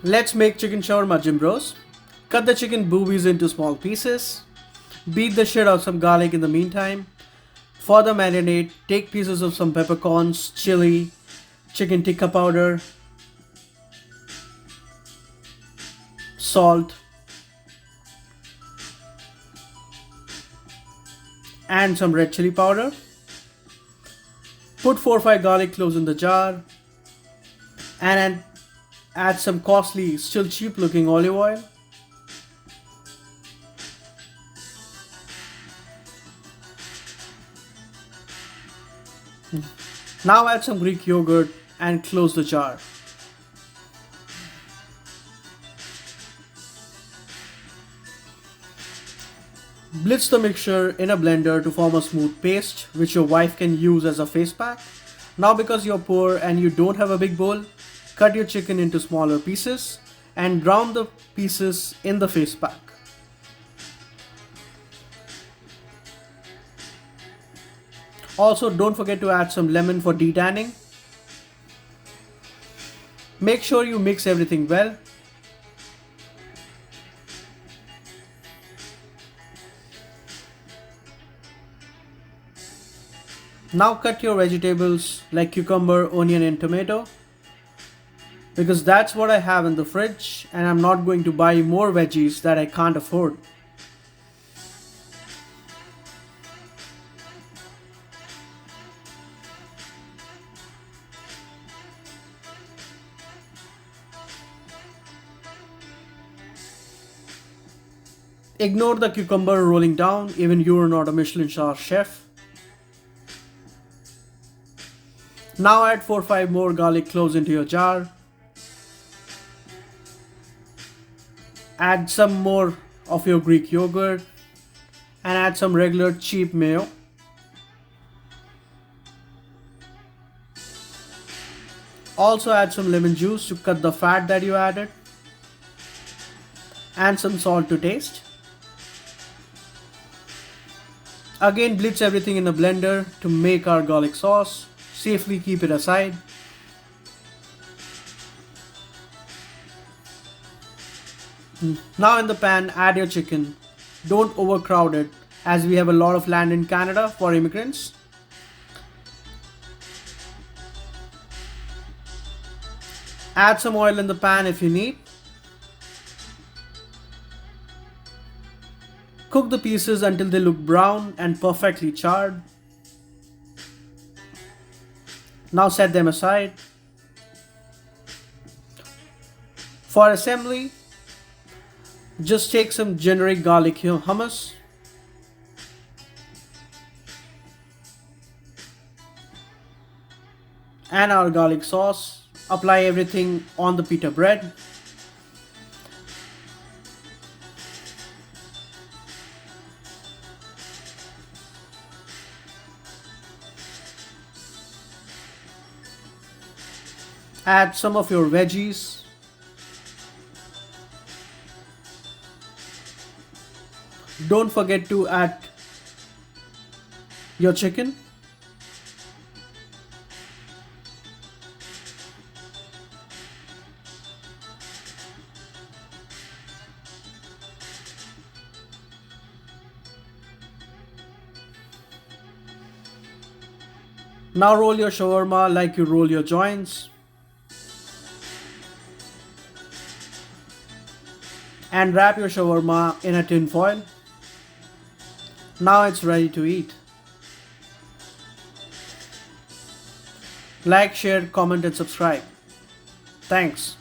Let's make chicken shawarma, Jim Bros. Cut the chicken boobies into small pieces. Beat the shit out of some garlic in the meantime. For the marinade, take pieces of some peppercorns, chili, chicken tikka powder, salt, and some red chili powder. Put 4 or 5 garlic cloves in the jar and add some costly, still cheap looking olive oil. Now add some Greek yogurt and close the jar. Blitz the mixture in a blender to form a smooth paste which your wife can use as a face pack. Now because you're poor and you don't have a big bowl, cut your chicken into smaller pieces and drown the pieces in the face pack. Also, don't forget to add some lemon for detanning. Make sure you mix everything well. Now cut your vegetables like cucumber, onion and tomato, because that's what I have in the fridge and I'm not going to buy more veggies that I can't afford. Ignore the cucumber rolling down, even you are not a Michelin star chef. Now add 4 or 5 more garlic cloves into your jar. Add some more of your Greek yogurt and add some regular cheap mayo. Also add some lemon juice to cut the fat that you added and some salt to taste. Again, blitz everything in a blender to make our garlic sauce. Safely keep it aside. Now in the pan, add your chicken. Don't overcrowd it as we have a lot of land in Canada for immigrants. Add some oil in the pan if you need. Cook the pieces until they look brown and perfectly charred. Now set them aside. For assembly, just take some generic garlic hummus and our garlic sauce. Apply everything on the pita bread. Add some of your veggies. Don't forget to add your chicken. Now roll your shawarma like you roll your joints. And wrap your shawarma in a tin foil. Now it's ready to eat. Like, share, comment and subscribe. Thanks.